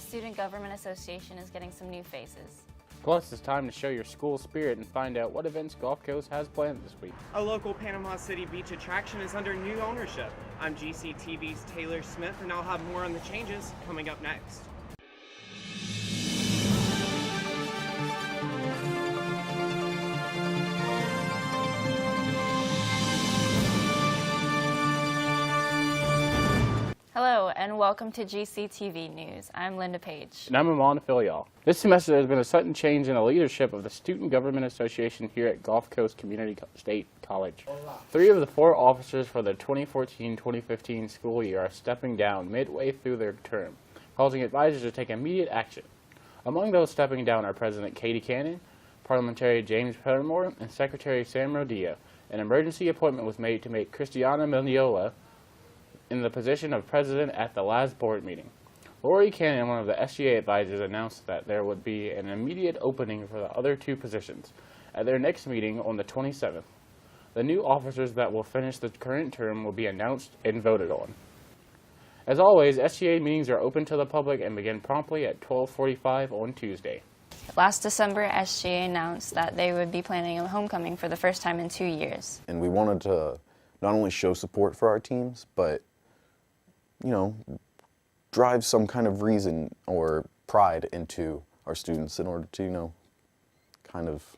Student Government Association is getting some new faces. Plus, it's time to show your school spirit and find out what events Gulf Coast has planned this week. A local Panama City beach attraction is under new ownership. I'm GCTV's Taylor Smith, and I'll have more on the changes coming up next. Hello, and welcome to GCTV News. I'm Linda Page. And I'm Amon Philyaw. This semester there's been a sudden change in the leadership of the Student Government Association here at Gulf Coast Community State College. 3 of the 4 officers for the 2014-2015 school year are stepping down midway through their term, causing advisors to take immediate action. Among those stepping down are President Katie Cannon, Parliamentary James Pettimore, and Secretary Sam Rodilla. An emergency appointment was made to make Christiana Miliola in the position of president at the last board meeting. Lori Cannon, one of the SGA advisors, announced that there would be an immediate opening for the other 2 positions at their next meeting on the 27th. The new officers that will finish the current term will be announced and voted on. As always, SGA meetings are open to the public and begin promptly at 12:45 on Tuesday. Last December, SGA announced that they would be planning a homecoming for the first time in 2 years. And we wanted to not only show support for our teams, but drive some kind of reason or pride into our students in order to, kind of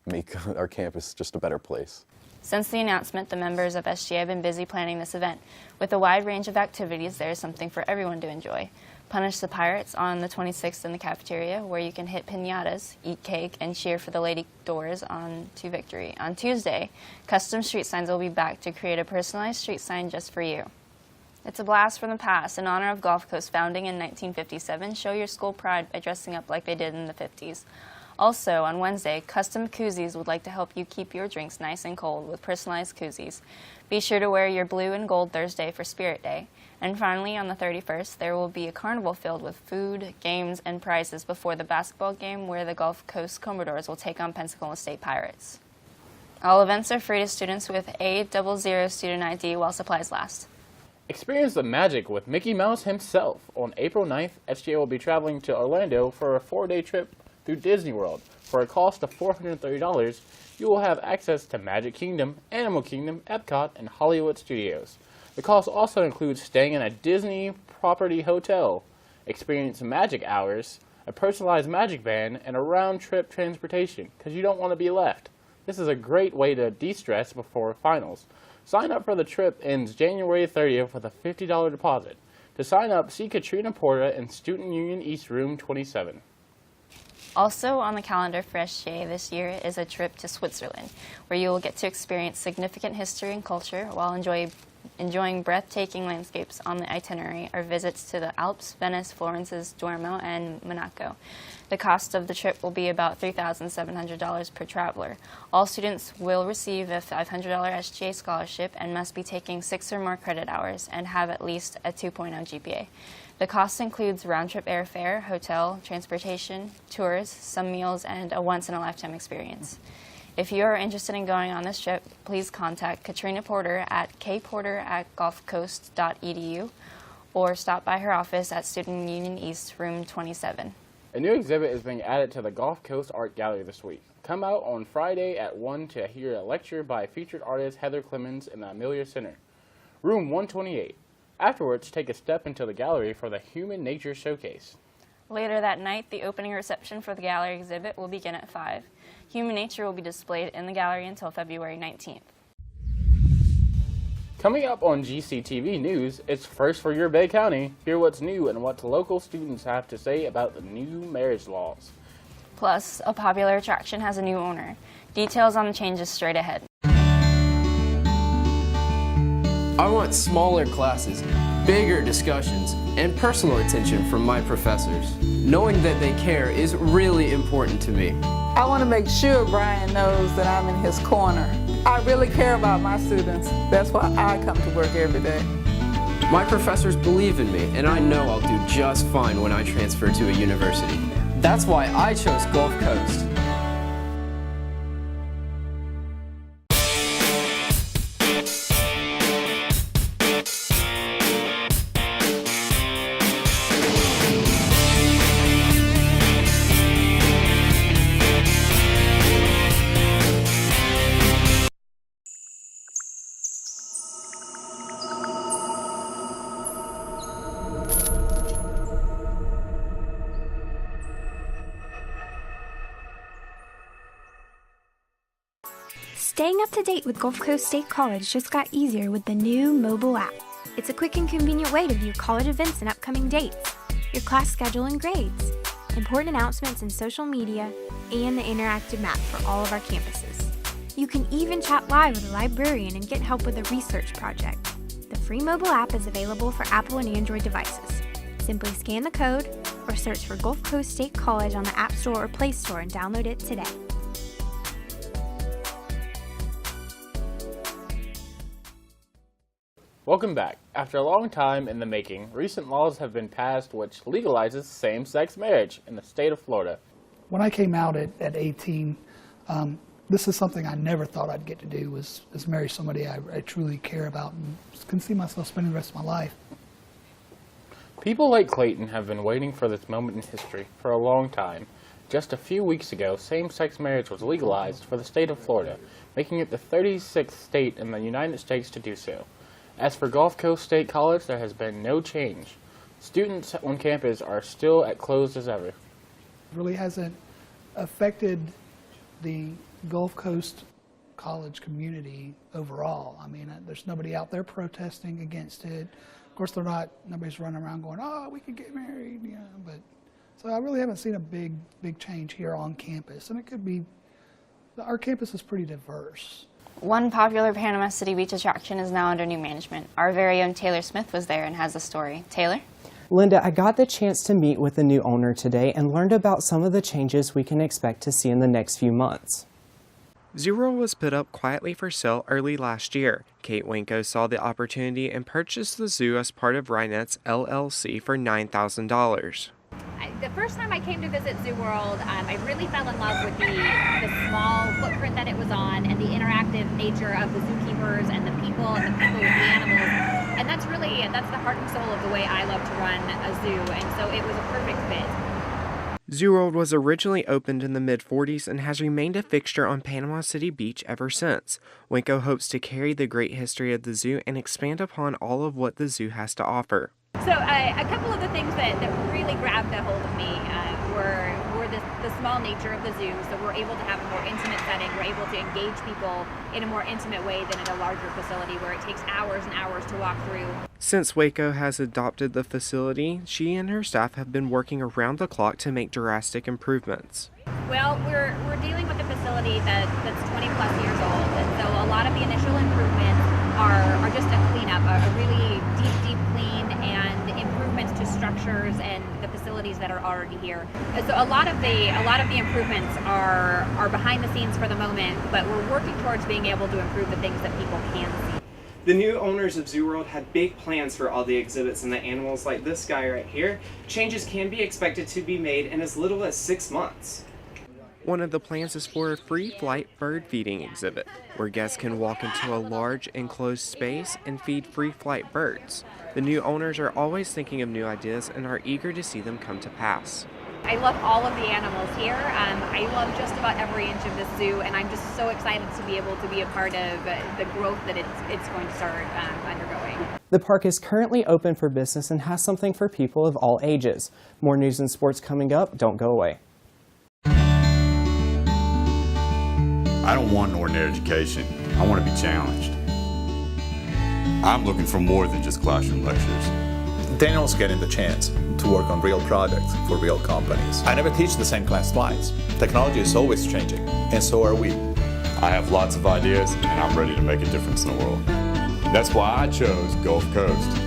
make our campus just a better place. Since the announcement, the members of SGA have been busy planning this event. With a wide range of activities, there is something for everyone to enjoy. Punish the Pirates on the 26th in the cafeteria, where you can hit piñatas, eat cake, and cheer for the Lady Doors on to victory. On Tuesday, custom street signs will be back to create a personalized street sign just for you. It's a blast from the past. In honor of Gulf Coast founding in 1957, show your school pride by dressing up like they did in the 50s. Also, on Wednesday, custom koozies would like to help you keep your drinks nice and cold with personalized koozies. Be sure to wear your blue and gold Thursday for Spirit Day. And finally, on the 31st, there will be a carnival filled with food, games, and prizes before the basketball game where the Gulf Coast Commodores will take on Pensacola State Pirates. All events are free to students with A00 student ID while supplies last. Experience the magic with Mickey Mouse himself. On April 9th, SGA will be traveling to Orlando for a 4-day trip through Disney World. For a cost of $430, you will have access to Magic Kingdom, Animal Kingdom, Epcot, and Hollywood Studios. The cost also includes staying in a Disney property hotel, experience magic hours, a personalized magic band, and a round-trip transportation, because you don't want to be left. This is a great way to de-stress before finals. Sign up for the trip ends January 30th with a $50 deposit. To sign up, see Katrina Porta in Student Union East Room 27. Also on the calendar for SGA this year is a trip to Switzerland, where you will get to experience significant history and culture while enjoying breathtaking landscapes. On the itinerary are visits to the Alps, Venice, Florence, Duomo, and Monaco. The cost of the trip will be about $3,700 per traveler. All students will receive a $500 SGA scholarship and must be taking 6 or more credit hours and have at least a 2.0 GPA. The cost includes round-trip airfare, hotel, transportation, tours, some meals, and a once-in-a-lifetime experience. If you are interested in going on this trip, please contact Katrina Porter at kporter@gulfcoast.edu or stop by her office at Student Union East, Room 27. A new exhibit is being added to the Gulf Coast Art Gallery this week. Come out on Friday at 1 to hear a lecture by featured artist Heather Clemens in the Amelia Center, Room 128. Afterwards, take a step into the gallery for the Human Nature Showcase. Later that night, the opening reception for the gallery exhibit will begin at 5. Human nature will be displayed in the gallery until February 19th. Coming up on GCTV News, it's First for Your Bay County. Hear what's new and what local students have to say about the new marriage laws. Plus, a popular attraction has a new owner. Details on the changes straight ahead. I want smaller classes, bigger discussions, and personal attention from my professors. Knowing that they care is really important to me. I want to make sure Brian knows that I'm in his corner. I really care about my students. That's why I come to work every day. My professors believe in me, and I know I'll do just fine when I transfer to a university. That's why I chose Gulf Coast. Staying up to date with Gulf Coast State College just got easier with the new mobile app. It's a quick and convenient way to view college events and upcoming dates, your class schedule and grades, important announcements in social media, and the interactive map for all of our campuses. You can even chat live with a librarian and get help with a research project. The free mobile app is available for Apple and Android devices. Simply scan the code or search for Gulf Coast State College on the App Store or Play Store and download it today. Welcome back. After a long time in the making, recent laws have been passed which legalizes same-sex marriage in the state of Florida. When I came out at 18, this is something I never thought I'd get to do, was marry somebody I truly care about and can see myself spending the rest of my life. People like Clayton have been waiting for this moment in history for a long time. Just a few weeks ago, same-sex marriage was legalized for the state of Florida, making it the 36th state in the United States to do so. As for Gulf Coast State College, there has been no change. Students on campus are still as closed as ever. It really hasn't affected the Gulf Coast College community overall. I mean, there's nobody out there protesting against it. Of course, nobody's running around going, oh, we could get married, you know, but so I really haven't seen a big change here on campus. And it could be, our campus is pretty diverse. One popular Panama City Beach attraction is now under new management. Our very own Taylor Smith was there and has a story. Taylor? Linda, I got the chance to meet with the new owner today and learned about some of the changes we can expect to see in the next few months. ZooWorld was put up quietly for sale early last year. Kate Winko saw the opportunity and purchased the zoo as part of Rynette's LLC for $9,000. The first time I came to visit ZooWorld, I really fell in love with the small footprint that it was on and the interactive nature of the zookeepers and the people with the animals. And that's the heart and soul of the way I love to run a zoo, and so it was a perfect fit. ZooWorld was originally opened in the mid-40s and has remained a fixture on Panama City Beach ever since. Winko hopes to carry the great history of the zoo and expand upon all of what the zoo has to offer. So a couple of the things that really grabbed a hold of me were the small nature of the zoo. So we're able to have a more intimate setting. We're able to engage people in a more intimate way than in a larger facility where it takes hours and hours to walk through. Since Waco has adopted the facility, she and her staff have been working around the clock to make drastic improvements. Well, we're dealing with a facility that's 20 plus years old, and so a lot of the initial improvements are just a cleanup, a really deep clean and improvements to structures and the facilities that are already here. And so a lot of the improvements are behind the scenes for the moment, but we're working towards being able to improve the things that people can see. The new owners of ZooWorld had big plans for all the exhibits and the animals like this guy right here. Changes can be expected to be made in as little as 6 months. One of the plans is for a free flight bird feeding exhibit, where guests can walk into a large enclosed space and feed free flight birds. The new owners are always thinking of new ideas and are eager to see them come to pass. I love all of the animals here. I love just about every inch of this zoo, and I'm just so excited to be able to be a part of the growth that it's going to start undergoing. The park is currently open for business and has something for people of all ages. More news and sports coming up. Don't go away. I don't want an ordinary education. I want to be challenged. I'm looking for more than just classroom lectures. Daniel's getting the chance to work on real projects for real companies. I never teach the same class twice. Technology is always changing, and so are we. I have lots of ideas, and I'm ready to make a difference in the world. That's why I chose Gulf Coast.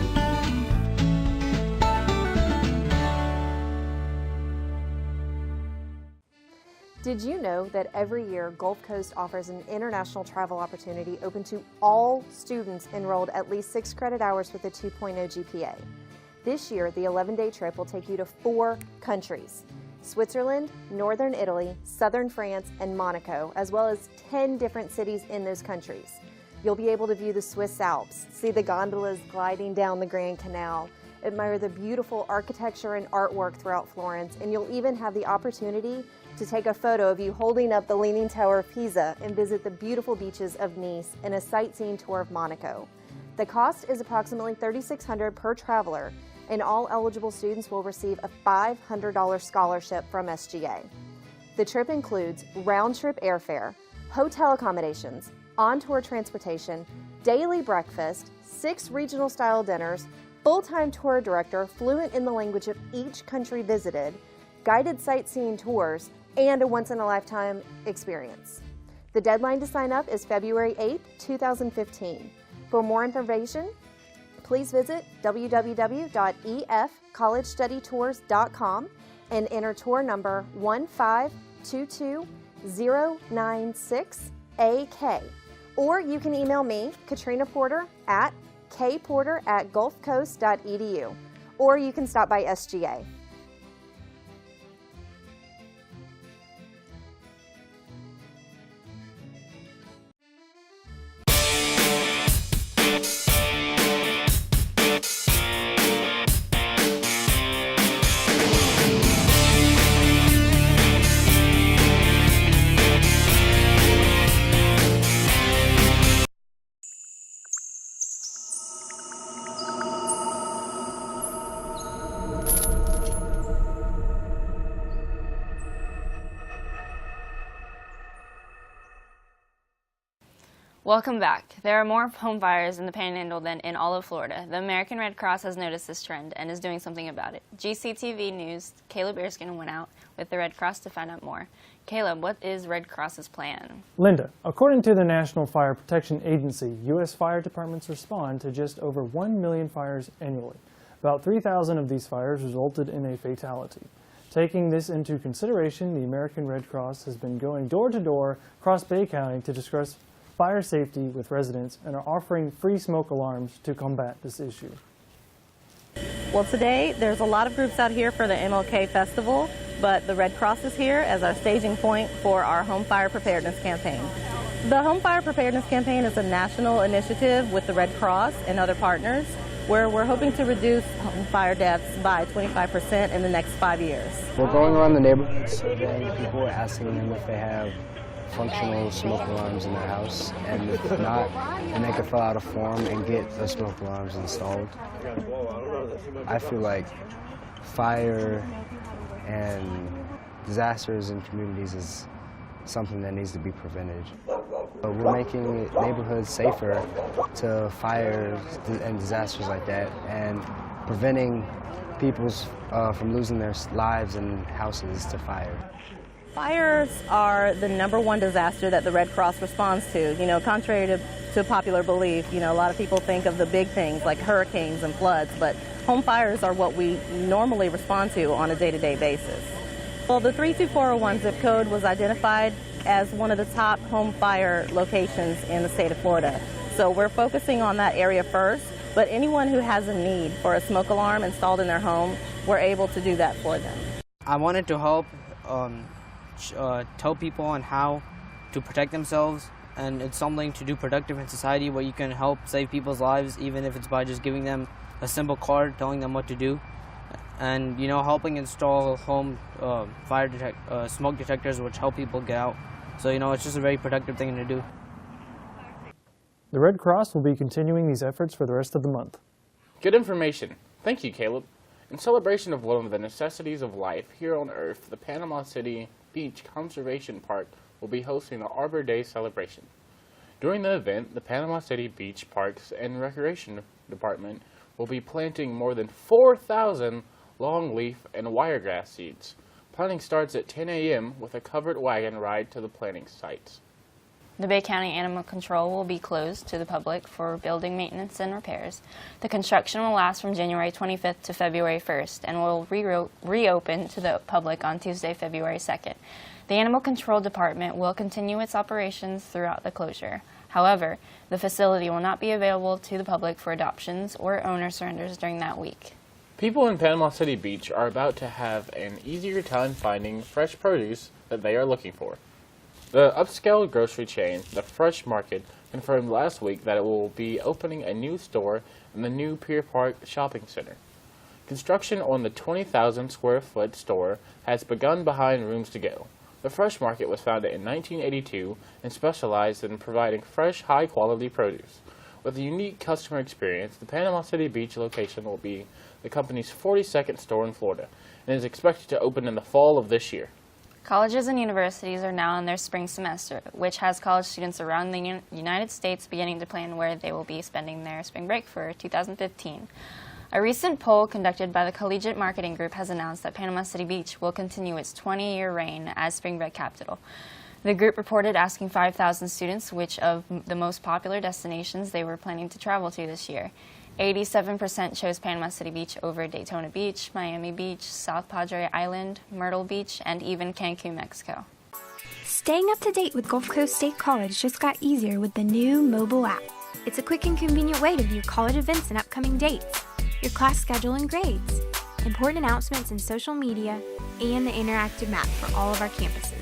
Did you know that every year Gulf Coast offers an international travel opportunity open to all students enrolled at least 6 credit hours with a 2.0 GPA? This year, the 11-day trip will take you to 4 countries: Switzerland, Northern Italy, Southern France, and Monaco, as well as 10 different cities in those countries. You'll be able to view the Swiss Alps, see the gondolas gliding down the Grand Canal, admire the beautiful architecture and artwork throughout Florence, and you'll even have the opportunity to take a photo of you holding up the Leaning Tower of Pisa and visit the beautiful beaches of Nice and a sightseeing tour of Monaco. The cost is approximately $3,600 per traveler, and all eligible students will receive a $500 scholarship from SGA. The trip includes round-trip airfare, hotel accommodations, on-tour transportation, daily breakfast, 6 regional-style dinners, full-time tour director fluent in the language of each country visited, guided sightseeing tours, and a once-in-a-lifetime experience. The deadline to sign up is February 8, 2015. For more information, please visit www.efcollegestudytours.com and enter tour number 1522096AK. Or you can email me, Katrina Porter, at kporter@gulfcoast.edu. Or you can stop by SGA. Welcome back. There are more home fires in the Panhandle than in all of Florida. The American Red Cross has noticed this trend and is doing something about it. GCTV News' Caleb Erskine went out with the Red Cross to find out more. Caleb, what is Red Cross's plan? Linda, according to the National Fire Protection Agency, U.S. fire departments respond to just over 1 million fires annually. About 3,000 of these fires resulted in a fatality. Taking this into consideration, the American Red Cross has been going door to door across Bay County to discuss fire safety with residents and are offering free smoke alarms to combat this issue. Well, today there's a lot of groups out here for the MLK Festival, but the Red Cross is here as our staging point for our Home Fire Preparedness Campaign. The Home Fire Preparedness Campaign is a national initiative with the Red Cross and other partners where we're hoping to reduce home fire deaths by 25% in the next 5 years. We're going around the neighborhood surveying people, asking them if they have functional smoke alarms in their house, and if not, then they can fill out a form and get the smoke alarms installed. I feel like fire and disasters in communities is something that needs to be prevented. We're making neighborhoods safer to fires and disasters like that, and preventing people from losing their lives and houses to fire. Fires are the #1 disaster that the Red Cross responds to. You know, contrary to popular belief, you know, a lot of people think of the big things like hurricanes and floods, but home fires are what we normally respond to on a day-to-day basis. Well, the 32401 zip code was identified as one of the top home fire locations in the state of Florida. So we're focusing on that area first, but anyone who has a need for a smoke alarm installed in their home, we're able to do that for them. I wanted to help tell people on how to protect themselves, and it's something to do productive in society where you can help save people's lives, even if it's by just giving them a simple card telling them what to do, and you know, helping install home smoke detectors which help people get out. So you know, it's just a very productive thing to do. The Red Cross will be continuing these efforts for the rest of the month. Good information. Thank you, Caleb. In celebration of one of the necessities of life here on Earth, the Panama City Beach Conservation Park will be hosting the Arbor Day celebration. During the event, the Panama City Beach Parks and Recreation Department will be planting more than 4,000 longleaf and wiregrass seeds. Planting starts at 10 a.m. with a covered wagon ride to the planting sites. The Bay County Animal Control will be closed to the public for building maintenance and repairs. The construction will last from January 25th to February 1st and will reopen to the public on Tuesday, February 2nd. The Animal Control Department will continue its operations throughout the closure. However, the facility will not be available to the public for adoptions or owner surrenders during that week. People in Panama City Beach are about to have an easier time finding fresh produce that they are looking for. The upscale grocery chain, The Fresh Market, confirmed last week that it will be opening a new store in the new Pier Park Shopping Center. Construction on the 20,000 square foot store has begun behind Rooms to Go. The Fresh Market was founded in 1982 and specialized in providing fresh, high-quality produce. With a unique customer experience, the Panama City Beach location will be the company's 42nd store in Florida and is expected to open in the fall of this year. Colleges and universities are now in their spring semester, which has college students around the United States beginning to plan where they will be spending their spring break for 2015. A recent poll conducted by the Collegiate Marketing Group has announced that Panama City Beach will continue its 20-year reign as spring break capital. The group reported asking 5,000 students which of the most popular destinations they were planning to travel to this year. 87% chose Panama City Beach over Daytona Beach, Miami Beach, South Padre Island, Myrtle Beach, and even Cancun, Mexico. Staying up to date with Gulf Coast State College just got easier with the new mobile app. It's a quick and convenient way to view college events and upcoming dates, your class schedule and grades, important announcements in social media, and the interactive map for all of our campuses.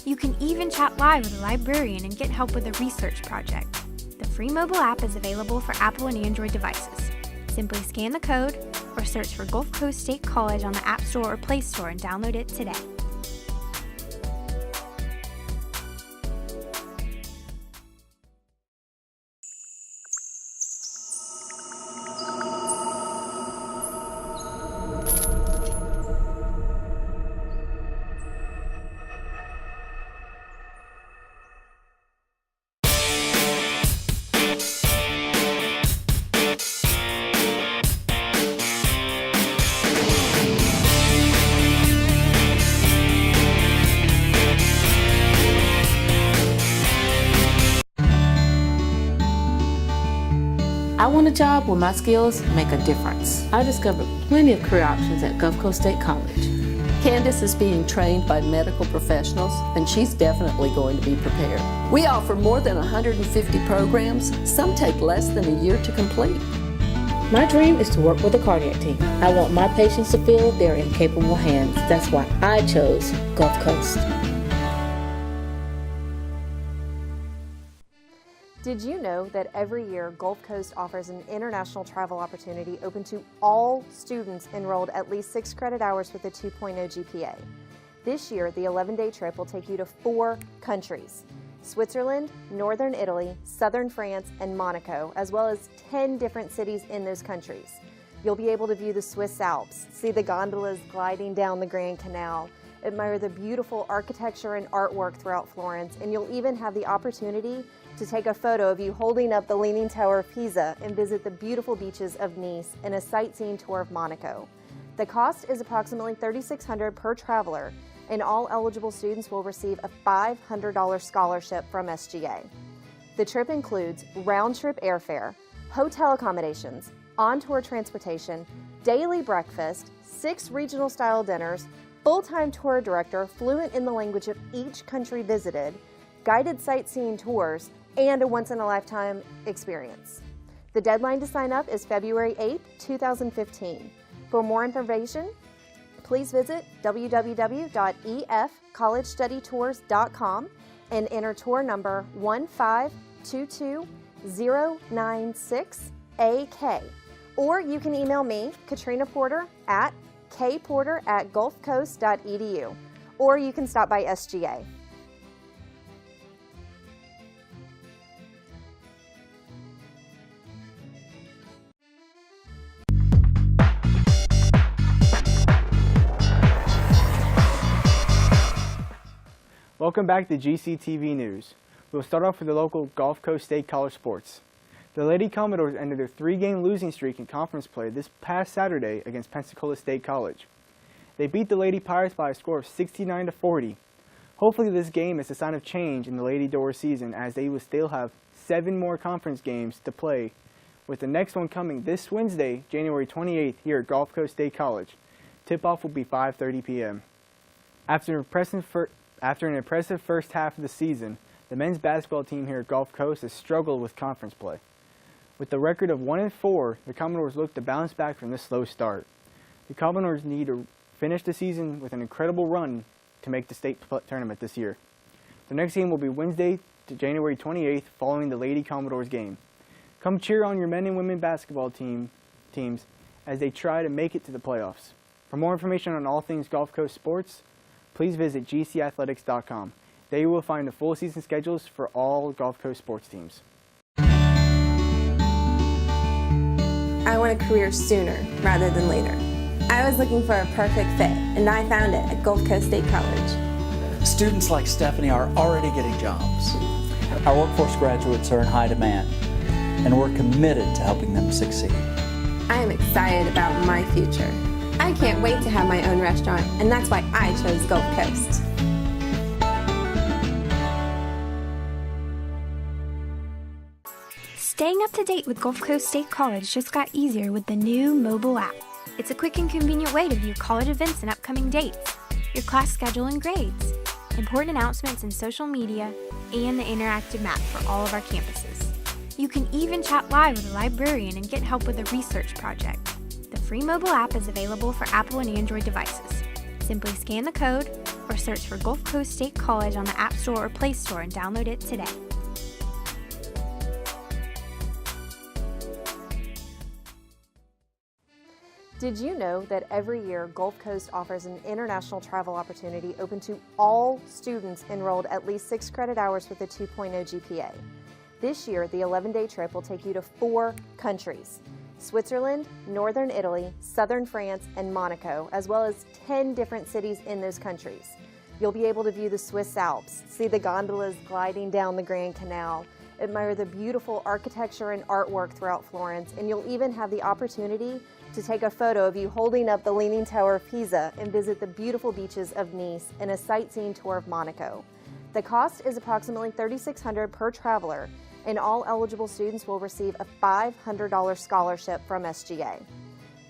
You can even chat live with a librarian and get help with a research project. The free mobile app is available for Apple and Android devices. Simply scan the code or search for Gulf Coast State College on the App Store or Play Store and download it today. I want a job where my skills make a difference. I discovered plenty of career options at Gulf Coast State College. Candace is being trained by medical professionals, and she's definitely going to be prepared. We offer more than 150 programs. Some take less than a year to complete. My dream is to work with a cardiac team. I want my patients to feel they're in capable hands. That's why I chose Gulf Coast. Did you know that every year Gulf Coast offers an international travel opportunity open to all students enrolled at least 6 credit hours with a 2.0 GPA? This year, the 11-day trip will take you to 4 countries: Switzerland, Northern Italy, Southern France, and Monaco, as well as 10 different cities in those countries. You'll be able to view the Swiss Alps, see the gondolas gliding down the Grand Canal, admire the beautiful architecture and artwork throughout Florence, and you'll even have the opportunity to take a photo of you holding up the Leaning Tower of Pisa and visit the beautiful beaches of Nice and a sightseeing tour of Monaco. The cost is approximately $3,600 per traveler, and all eligible students will receive a $500 scholarship from SGA. The trip includes round-trip airfare, hotel accommodations, on-tour transportation, daily breakfast, 6 regional-style dinners, full-time tour director fluent in the language of each country visited, guided sightseeing tours, and a once-in-a-lifetime experience. The deadline to sign up is February 8, 2015. For more information, please visit www.efcollegestudytours.com and enter tour number 1522096AK. Or you can email me, Katrina Porter, at kporter@gulfcoast.edu, or you can stop by SGA. Welcome back to GCTV News. We'll start off with the local Gulf Coast State College sports. The Lady Commodores ended their 3-game losing streak in conference play this past Saturday against Pensacola State College. They beat the Lady Pirates by a score of 69-40. Hopefully this game is a sign of change in the Lady Door season, as they will still have 7 more conference games to play, with the next one coming this Wednesday, January 28th, here at Gulf Coast State College. Tip-off will be 5:30 p.m. After an impressive first half of the season, the men's basketball team here at Gulf Coast has struggled with conference play. With the record of 1-4, the Commodores look to bounce back from this slow start. The Commodores need to finish the season with an incredible run to make the state tournament this year. The next game will be Wednesday, January 28th, following the Lady Commodores game. Come cheer on your men and women basketball teams as they try to make it to the playoffs. For more information on all things Gulf Coast sports, please visit gcathletics.com. There you will find the full season schedules for all Gulf Coast sports teams. I want a career sooner rather than later. I was looking for a perfect fit, and I found it at Gulf Coast State College. Students like Stephanie are already getting jobs. Our workforce graduates are in high demand, and we're committed to helping them succeed. I am excited about my future. I can't wait to have my own restaurant, and that's why I chose Gulf Coast. Staying up to date with Gulf Coast State College just got easier with the new mobile app. It's a quick and convenient way to view college events and upcoming dates, your class schedule and grades, important announcements in social media, and the interactive map for all of our campuses. You can even chat live with a librarian and get help with a research project. The free mobile app is available for Apple and Android devices. Simply scan the code or search for Gulf Coast State College on the App Store or Play Store and download it today. Did you know that every year Gulf Coast offers an international travel opportunity open to all students enrolled at least 6 credit hours with a 2.0 GPA? This year, the 11-day trip will take you to 4 countries: Switzerland, Northern Italy, Southern France, and Monaco, as well as 10 different cities in those countries. You'll be able to view the Swiss Alps, see the gondolas gliding down the Grand Canal, admire the beautiful architecture and artwork throughout Florence, and you'll even have the opportunity to take a photo of you holding up the Leaning Tower of Pisa and visit the beautiful beaches of Nice and a sightseeing tour of Monaco. The cost is approximately $3,600 per traveler, and all eligible students will receive a $500 scholarship from SGA.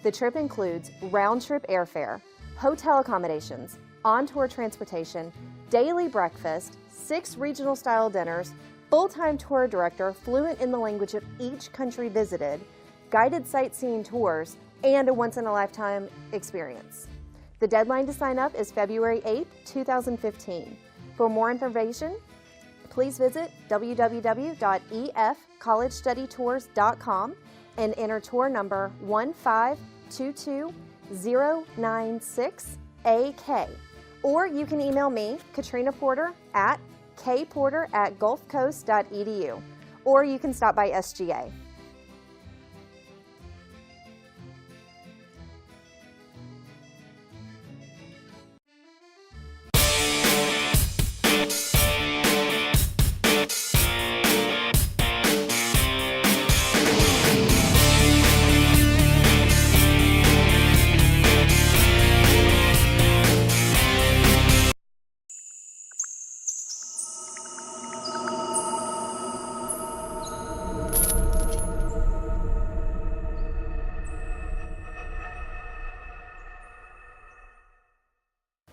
The trip includes round-trip airfare, hotel accommodations, on-tour transportation, daily breakfast, 6 regional-style dinners, full-time tour director fluent in the language of each country visited, guided sightseeing tours, and a once-in-a-lifetime experience. The deadline to sign up is February 8, 2015. For more information, please visit www.efcollegestudytours.com and enter tour number 1522096AK. Or you can email me, Katrina Porter, at kporter@gulfcoast.edu, or you can stop by SGA.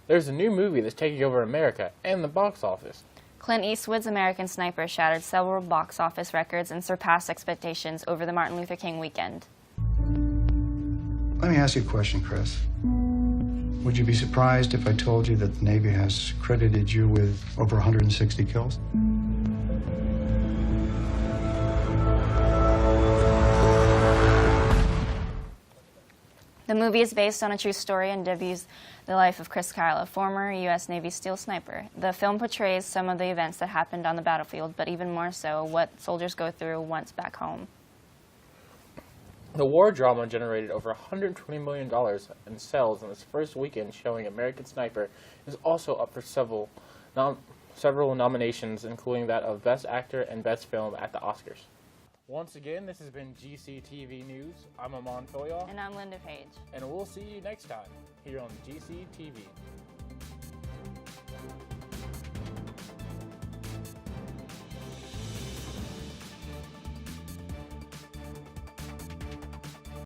There's a new movie that's taking over America and the box office. Clint Eastwood's American Sniper shattered several box office records and surpassed expectations over the Martin Luther King weekend. Let me ask you a question, Chris. Would you be surprised if I told you that the Navy has credited you with over 160 kills? The movie is based on a true story and debuts the life of Chris Kyle, a former U.S. Navy SEAL sniper. The film portrays some of the events that happened on the battlefield, but even more so, what soldiers go through once back home. The war drama generated over $120 million in sales in its first weekend showing. American Sniper is also up for several nominations, including that of Best Actor and Best Film at the Oscars. Once again, this has been GCTV News. I'm Amon Philyaw. And I'm Linda Page. And we'll see you next time here on GCTV.